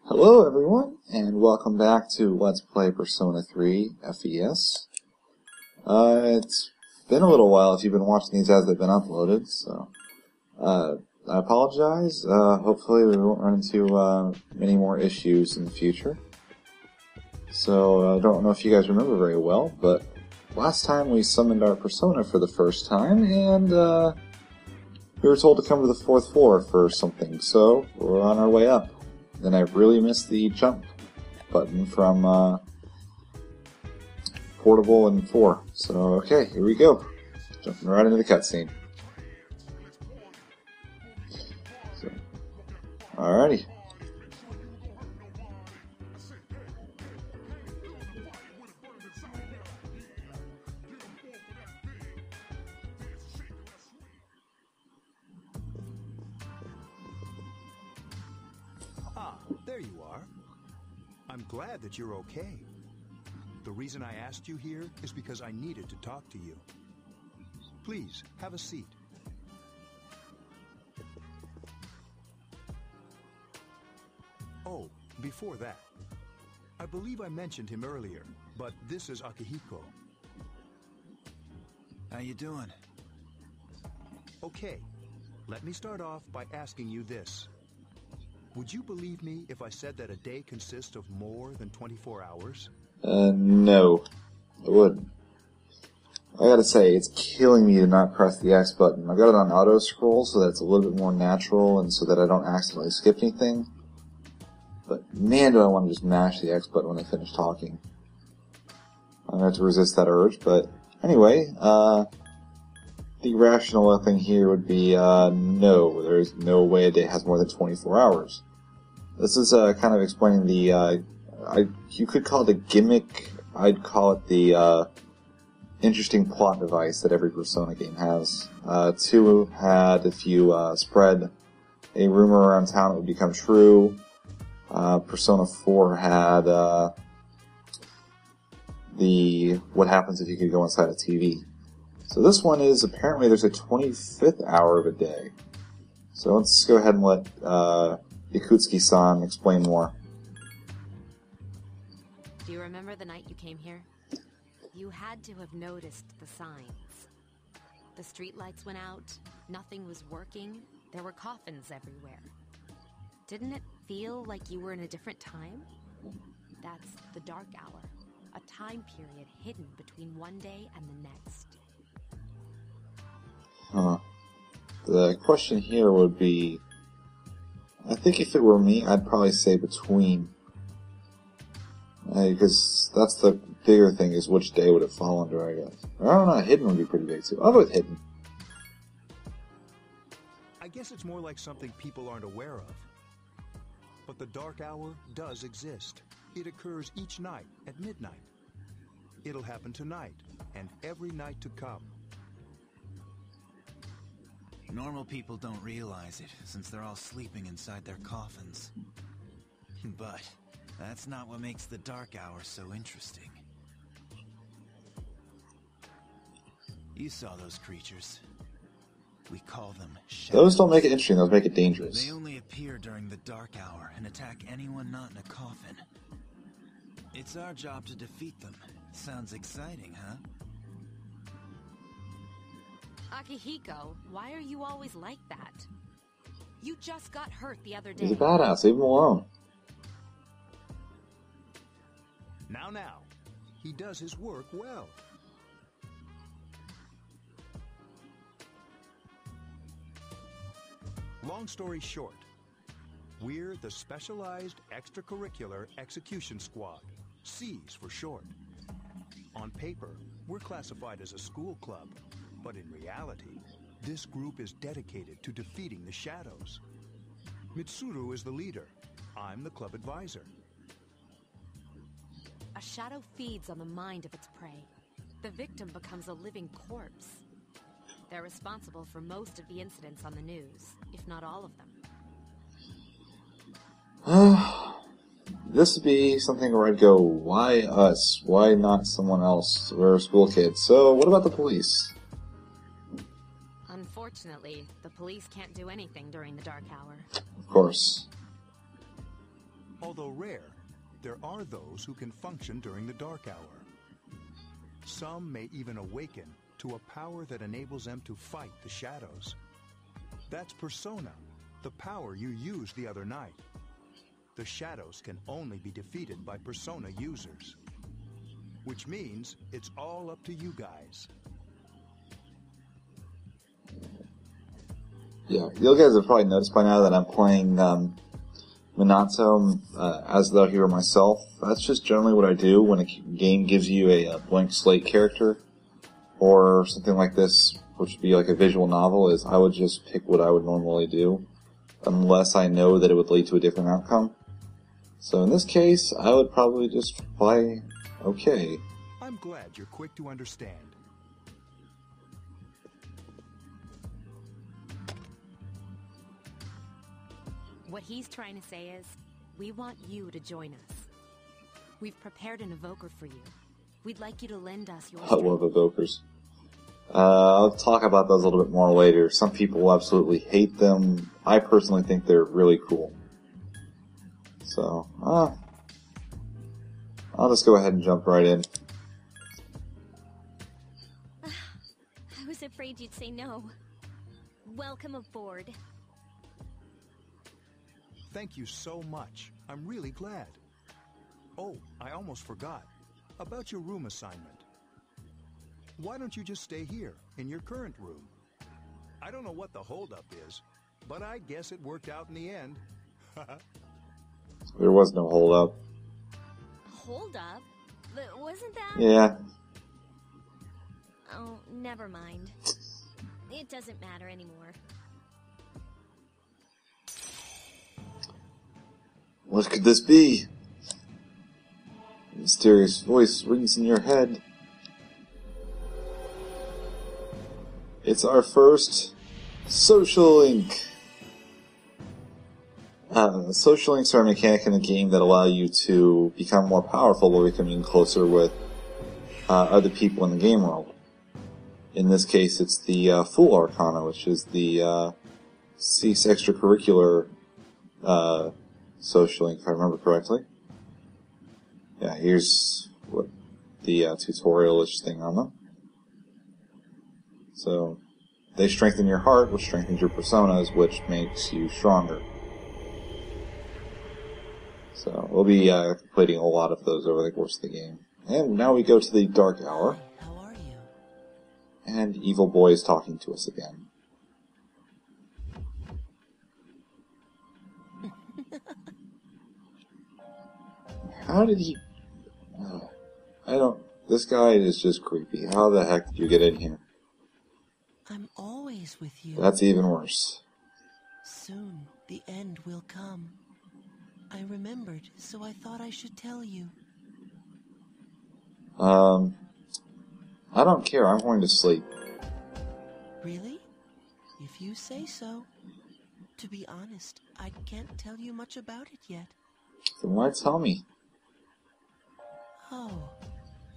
Hello everyone, and welcome back to Let's Play Persona 3 FES. It's been a little while if you've been watching these as they've been uploaded, so I apologize. Hopefully we won't run into many more issues in the future. So I don't know if you guys remember very well, but last time we summoned our Persona for the first time, and we were told to come to the 4th floor for something, so we're on our way up. Then I really missed the jump button from Portable and 4. So, okay, here we go. Jumping right into the cutscene. So, alrighty. There you are. I'm glad that you're okay. The reason I asked you here is because I needed to talk to you. Please, have a seat. Oh, before that, I believe I mentioned him earlier, but this is Akihiko. How you doing? Okay, let me start off by asking you this. Would you believe me if I said that a day consists of more than 24 hours? No. I wouldn't. I gotta say, it's killing me to not press the X button. I got it on auto scroll so that it's a little bit more natural and so that I don't accidentally skip anything. But man, do I want to just mash the X button when I finish talking. I'm gonna have to resist that urge, but anyway, the rational thing here would be, no, there's no way a day has more than 24 hours. This is, kind of explaining the, you could call it a gimmick, I'd call it the, interesting plot device that every Persona game has. 2 had, if you, spread a rumor around town, it would become true. Persona 4 had, what happens if you could go inside a TV. So this one is, apparently there's a 25th hour of a day. So let's go ahead and let Ikutsuki-san explain more. Do you remember the night you came here? You had to have noticed the signs. The streetlights went out, nothing was working, there were coffins everywhere. Didn't it feel like you were in a different time? That's the Dark Hour, a time period hidden between one day and the next. Huh. The question here would be, I think if it were me, I'd probably say between. Because that's the bigger thing, is which day would it fall under, I guess. Or I don't know, hidden would be pretty big too. I'll go with hidden. I guess it's more like something people aren't aware of. But the Dark Hour does exist. It occurs each night at midnight. It'll happen tonight, and every night to come. Normal people don't realize it, since they're all sleeping inside their coffins. But that's not what makes the Dark Hour so interesting. You saw those creatures. We call them shadows. Those don't make it interesting, those make it dangerous. They only appear during the Dark Hour and attack anyone not in a coffin. It's our job to defeat them. Sounds exciting, huh? Akihiko, why are you always like that? You just got hurt the other day. He's a badass, leave him alone. Now, he does his work well. Long story short, we're the Specialized Extracurricular Execution Squad, C's for short. On paper, we're classified as a school club, but in reality, this group is dedicated to defeating the shadows. Mitsuru is the leader. I'm the club advisor. A shadow feeds on the mind of its prey. The victim becomes a living corpse. They're responsible for most of the incidents on the news, if not all of them. This would be something where I'd go, why us? Why not someone else? We're school kids. So, what about the police? Unfortunately, the police can't do anything during the Dark Hour. Of course. Although rare, there are those who can function during the dark hour. Some may even awaken to a power that enables them to fight the shadows. That's Persona, the power you used the other night. The shadows can only be defeated by Persona users. Which means it's all up to you guys. Yeah, you guys have probably noticed by now that I'm playing Minato as though he were myself. That's just generally what I do when a game gives you a blank slate character, or something like this, which would be like a visual novel, is I would just pick what I would normally do, unless I know that it would lead to a different outcome. So in this case, I would probably just play okay. I'm glad you're quick to understand. What he's trying to say is, we want you to join us. We've prepared an evoker for you. We'd like you to lend us your I love evokers. I'll talk about those a little bit more later. Some people absolutely hate them. I personally think they're really cool. So, I'll just go ahead and jump right in. I was afraid you'd say no. Welcome aboard. Thank you so much. I'm really glad. Oh, I almost forgot. About your room assignment. Why don't you just stay here, in your current room? I don't know what the holdup is, but I guess it worked out in the end. There was no hold up. Hold up? Wasn't that? Yeah. Oh, never mind. It doesn't matter anymore. What could this be? A mysterious voice rings in your head. It's our first social link. Social links are a mechanic in a game that allow you to become more powerful while becoming closer with other people in the game world. In this case, it's the Fool Arcana, which is the CEAS extracurricular social link, if I remember correctly. Yeah, here's what the tutorial-ish thing on them. So, they strengthen your heart, which strengthens your personas, which makes you stronger. So, we'll be completing a lot of those over the course of the game. And now we go to the Dark Hour. How are you? And Evil Boy is talking to us again. How did he... This guy is just creepy. How the heck did you get in here? I'm always with you. That's even worse. Soon, the end will come. I remembered, so I thought I should tell you. I don't care. I'm going to sleep. Really? If you say so. To be honest, I can't tell you much about it yet. Then why tell me? Oh,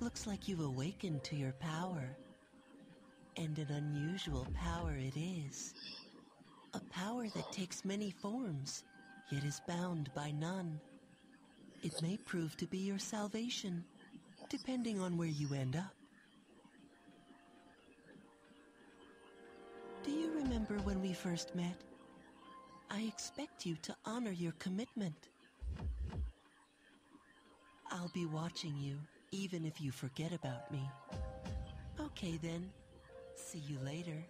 looks like you've awakened to your power. And an unusual power it is. A power that takes many forms, yet is bound by none. It may prove to be your salvation, depending on where you end up. Do you remember when we first met? I expect you to honor your commitment. I'll be watching you, even if you forget about me. Okay then, see you later.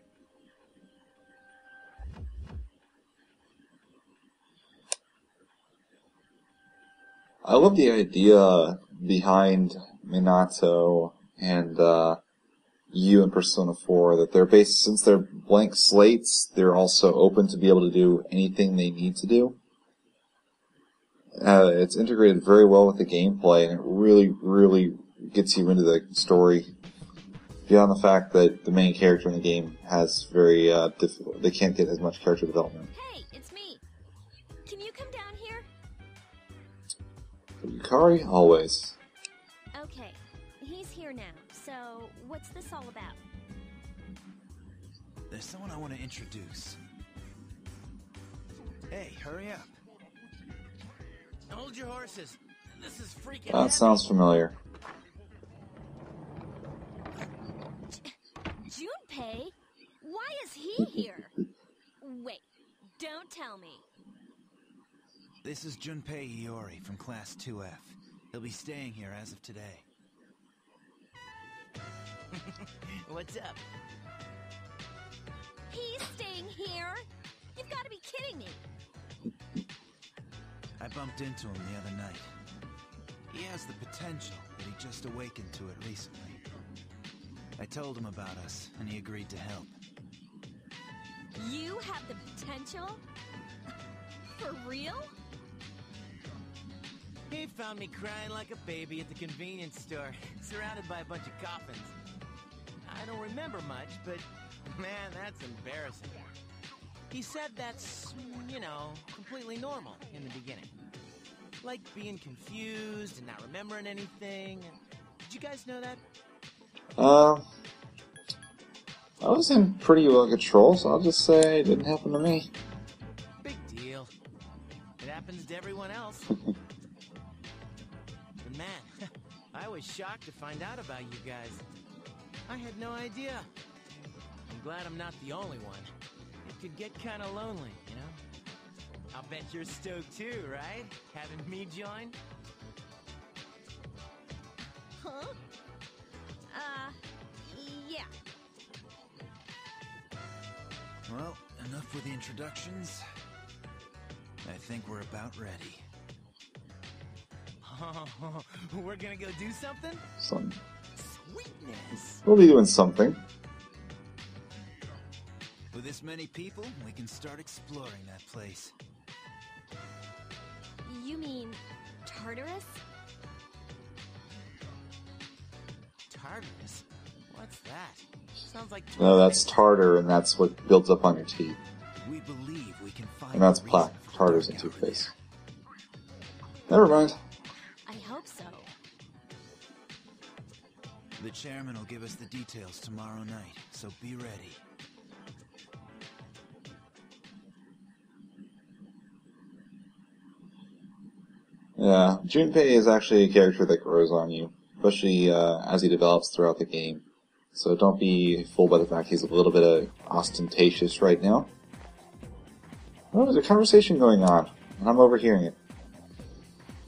I love the idea behind Minato and you in Persona 4, that they're based, since they're blank slates, they're also open to be able to do anything they need to do. It's integrated very well with the gameplay, and it really, really gets you into the story. Beyond the fact that the main character in the game has very difficult, they can't get as much character development. Hey, it's me. Can you come down here? For Yukari, always. Okay, he's here now. So, what's this all about? There's someone I want to introduce. Hey, hurry up. Hold your horses. This is freaking That sounds familiar. Junpei? Why is he here? Wait, don't tell me. This is Junpei Iori from Class 2F. He'll be staying here as of today. What's up? He's staying here? You've got to be kidding me. I bumped into him the other night. He has the potential, but he just awakened to it recently. I told him about us, and he agreed to help. You have the potential? For real? He found me crying like a baby at the convenience store, surrounded by a bunch of coffins. I don't remember much, but man, that's embarrassing. He said that's, you know, completely normal in the beginning. Like being confused and not remembering anything. Did you guys know that? I was in pretty well control, so I'll just say it didn't happen to me. Big deal. It happens to everyone else. But man, I was shocked to find out about you guys. I had no idea. I'm glad I'm not the only one. It could get kind of lonely, you know? I'll bet you're stoked too, right? Having me join? Huh? Yeah. Well, enough with the introductions. I think we're about ready. Oh, we're gonna go do something? Sweetness. We'll be doing something. With this many people, we can start exploring that place. You mean Tartarus? Tartarus? What's that? Sounds like... No, that's tartar, and that's what builds up on your teeth. We believe we can find And that's a plaque. reason for Tartar's the in dark Two-Face. Never mind. I hope so. The chairman will give us the details tomorrow night, so be ready. Yeah, Junpei is actually a character that grows on you, especially as he develops throughout the game. So don't be fooled by the fact he's a little bit ostentatious right now. Oh, there's a conversation going on, and I'm overhearing it.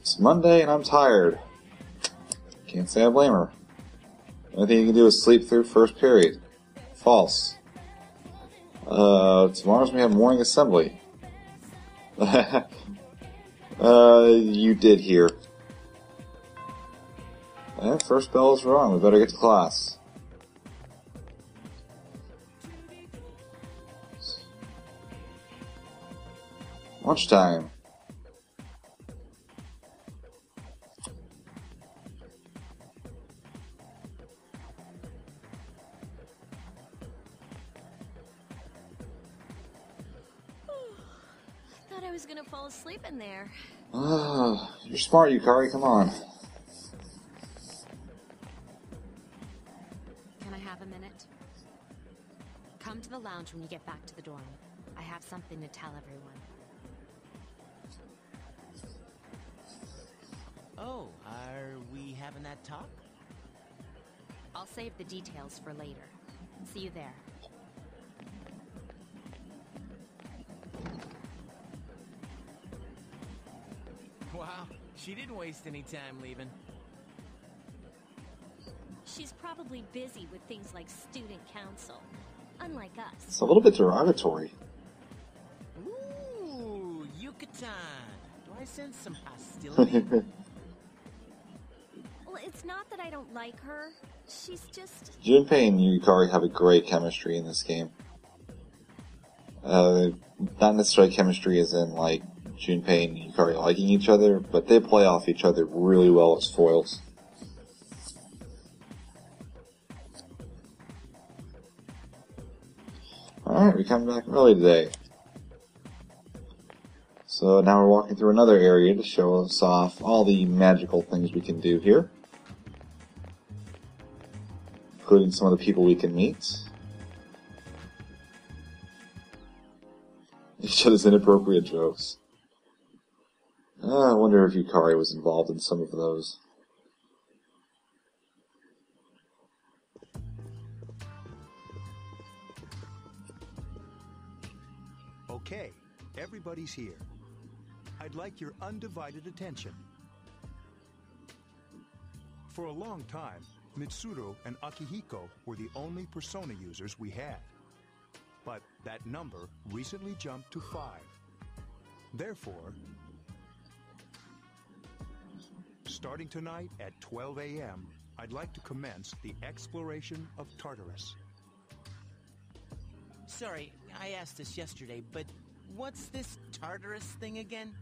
It's Monday and I'm tired. Can't say I blame her. The only thing you can do is sleep through first period. False. Tomorrow's we have morning assembly. You did hear. First bell is wrong. We better get to class. Lunchtime. Thought I was gonna fall asleep in there. You're smart, Yukari. Come on. Can I have a minute? Come to the lounge when you get back to the dorm. I have something to tell everyone. Oh, are we having that talk? I'll save the details for later. See you there. Wow, she didn't waste any time leaving. She's probably busy with things like student council. Unlike us. It's a little bit derogatory. Ooh, Yucatan. Do I sense some hostility? Well, it's not that I don't like her. She's just... Junpei and Yukari have a great chemistry in this game. Not necessarily chemistry as in, like, Junpei and Yukari liking each other, but they play off each other really well as foils. Alright, we come back early today. So now we're walking through another area to show us off all the magical things we can do here. Including some of the people we can meet. Each other's inappropriate jokes. I wonder if Yukari was involved in some of those. Okay, everybody's here. I'd like your undivided attention. For a long time, Mitsuru and Akihiko were the only persona users we had. But that number recently jumped to 5. Therefore, starting tonight at 12 a.m., I'd like to commence the exploration of Tartarus. Sorry, I asked this yesterday, but what's this Tartarus thing again?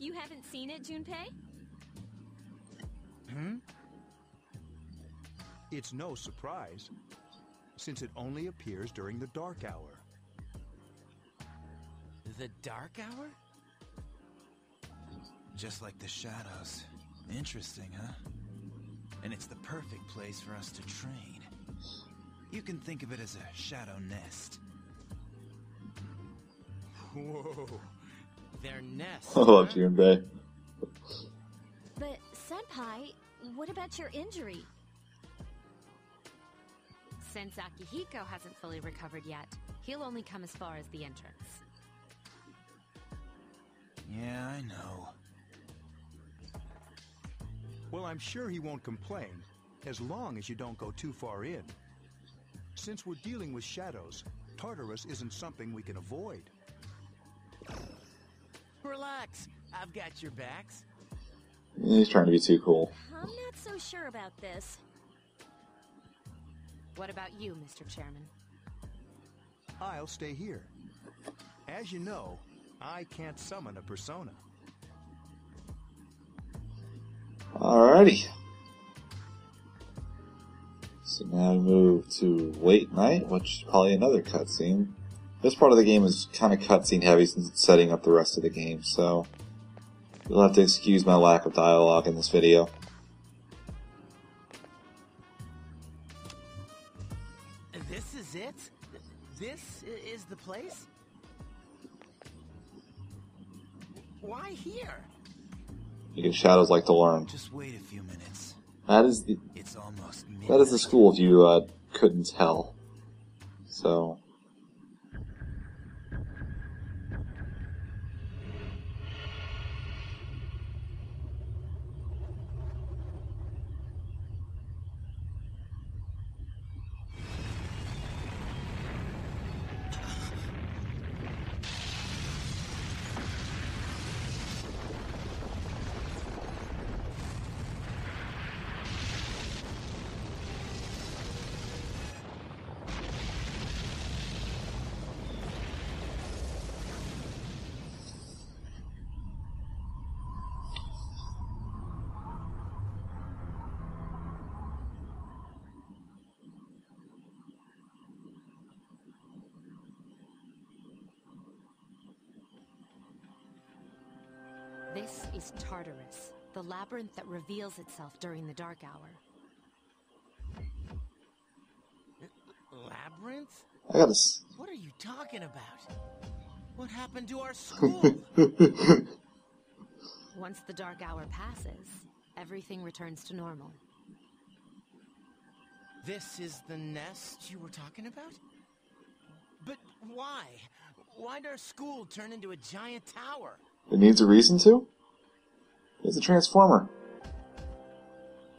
You haven't seen it, Junpei? It's no surprise, since it only appears during the dark hour. The dark hour? Just like the shadows. Interesting, huh? And it's the perfect place for us to train. You can think of it as a shadow nest. Whoa. Their nest. I love Junpei. But, Senpai, what about your injury? Since Akihiko hasn't fully recovered yet, he'll only come as far as the entrance. Yeah, I know. Well, I'm sure he won't complain, as long as you don't go too far in. Since we're dealing with shadows, Tartarus isn't something we can avoid. Relax, I've got your backs. He's trying to be too cool. I'm not so sure about this. What about you, Mr. Chairman? I'll stay here. As you know, I can't summon a persona. Alrighty. So now we move to Wait Night, which is probably another cutscene. This part of the game is kind of cutscene heavy since it's setting up the rest of the game, so you'll have to excuse my lack of dialogue in this video. This is it? This is the place? Why here? Because shadows like to learn. Just wait a few minutes. It's almost midnight. That is the school if you couldn't tell. So This is Tartarus, the labyrinth that reveals itself during the dark hour. Labyrinth? I gotta. What are you talking about? What happened to our school? Once the dark hour passes, everything returns to normal. This is the nest you were talking about? But why? Why'd our school turn into a giant tower? It needs a reason to? It's a transformer.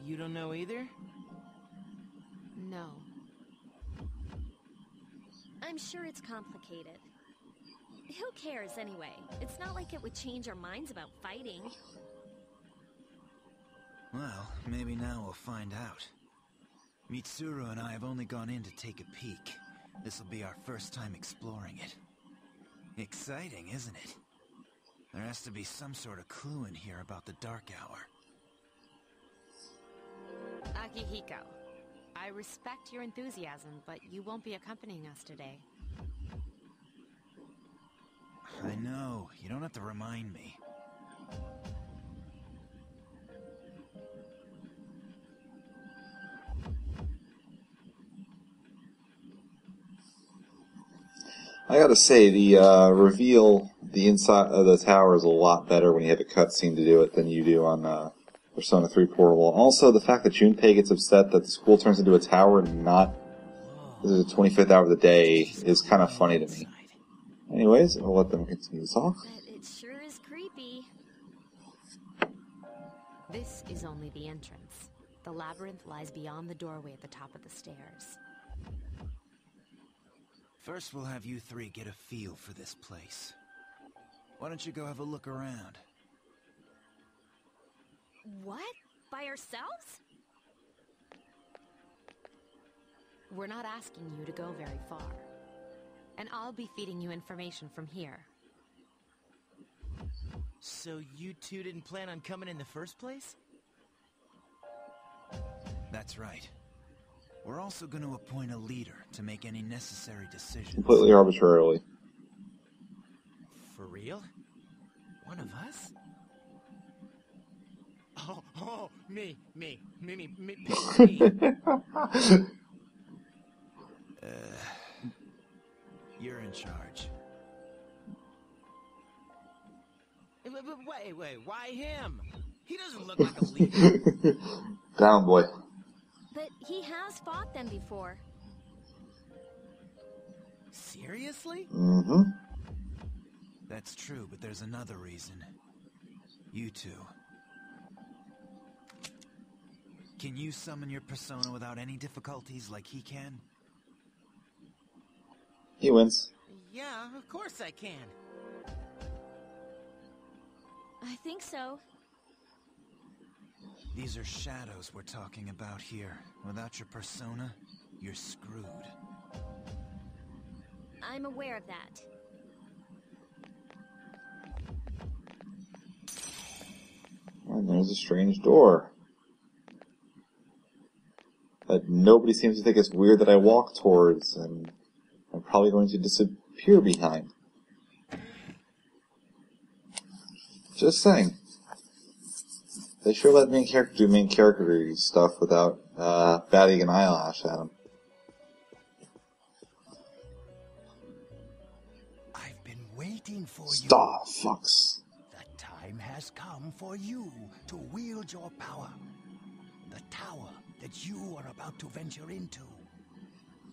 You don't know either? No. I'm sure it's complicated. Who cares anyway? It's not like it would change our minds about fighting. Well, maybe now we'll find out. Mitsuru and I have only gone in to take a peek. This'll be our first time exploring it. Exciting, isn't it? There has to be some sort of clue in here about the dark hour. Akihiko, I respect your enthusiasm, but you won't be accompanying us today. I know. You don't have to remind me. I gotta say, the reveal the inside of the tower is a lot better when you have a cutscene to do it than you do on Persona 3 Portable. Also, the fact that Junpei gets upset that the school turns into a tower and not the 25th hour of the day is kind of funny to me. Anyways, I'll let them continue to talk. But it sure is creepy. This is only the entrance. The labyrinth lies beyond the doorway at the top of the stairs. First, we'll have you three get a feel for this place. Why don't you go have a look around? What? By ourselves? We're not asking you to go very far. And I'll be feeding you information from here. So you two didn't plan on coming in the first place? That's right. We're also going to appoint a leader to make any necessary decisions. Completely arbitrarily. For real? One of us? Oh, me. You're in charge. Wait, why him? He doesn't look like a leader. Down, boy. But he has fought them before. Seriously? Mm-hmm. That's true, but there's another reason. You two. Can you summon your persona without any difficulties like he can? He wins. Yeah, of course I can. I think so. These are shadows we're talking about here. Without your persona, you're screwed. I'm aware of that. And there's a strange door. That nobody seems to think it's weird that I walk towards, and I'm probably going to disappear behind. Just saying. They sure let main character do main character stuff without batting an eyelash at him. I've been waiting for you. Stop, fucks. The time has come for you to wield your power. The tower that you are about to venture into.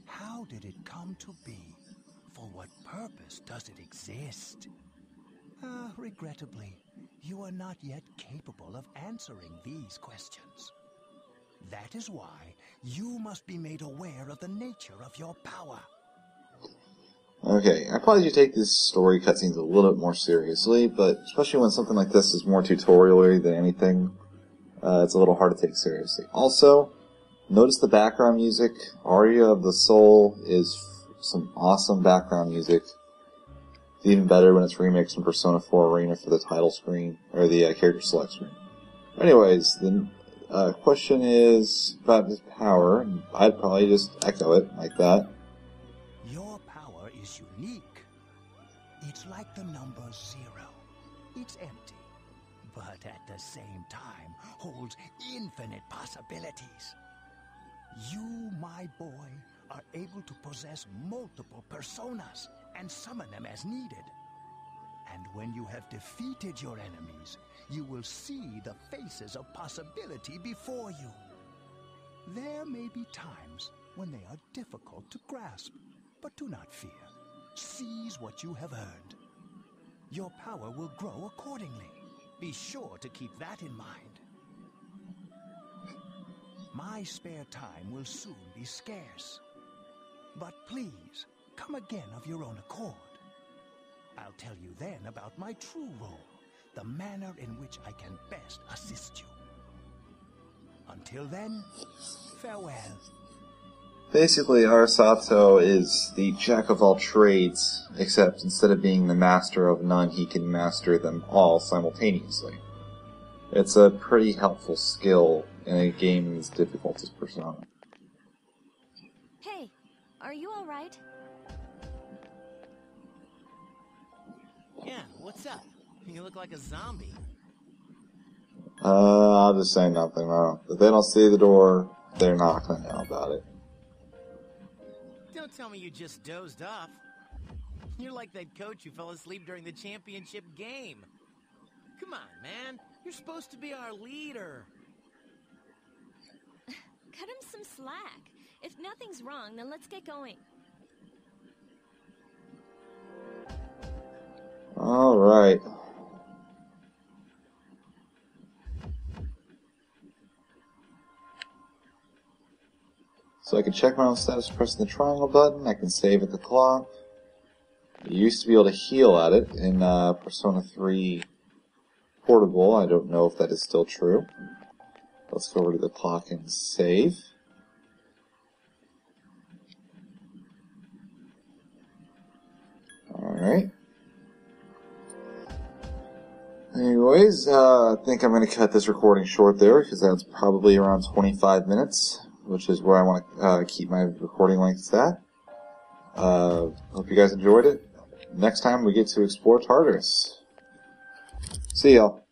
How did it come to be? For what purpose does it exist? Regrettably, you are not yet capable of answering these questions. That is why you must be made aware of the nature of your power. Okay, I probably should take this story cutscenes a little bit more seriously, but especially when something like this is more tutorial-y than anything, it's a little hard to take seriously. Also, notice the background music. Aria of the Soul is some awesome background music. It's even better when it's remixed in Persona 4 Arena for the title screen, or the character select screen. Anyways, the question is about his power. I'd probably just echo it like that. Your power is unique. It's like the number 0. It's empty, but at the same time holds infinite possibilities. You, my boy, are able to possess multiple personas and summon them as needed. And when you have defeated your enemies, you will see the faces of possibility before you. There may be times when they are difficult to grasp, but do not fear. Seize what you have earned. Your power will grow accordingly. Be sure to keep that in mind. My spare time will soon be scarce. But please, come again of your own accord. I'll tell you then about my true role, the manner in which I can best assist you. Until then, farewell. Basically, Arasato is the jack of all trades, except instead of being the master of none, he can master them all simultaneously. It's a pretty helpful skill in a game as difficult as Persona. Hey, are you alright? Yeah, what's up? You look like a zombie. I'll just say nothing. If they don't see the door, they're not gonna know about it. Don't tell me you just dozed off. You're like that coach who fell asleep during the championship game. Come on, man. You're supposed to be our leader. Cut him some slack. If nothing's wrong, then let's get going. All right. So I can check my own status pressing the triangle button. I can save at the clock. You used to be able to heal at it in Persona 3 Portable. I don't know if that is still true. Let's go over to the clock and save. Alright. Anyways, I think I'm going to cut this recording short there, because that's probably around 25 minutes, which is where I want to keep my recording lengths at. Hope you guys enjoyed it. Next time we get to explore Tartarus. See y'all.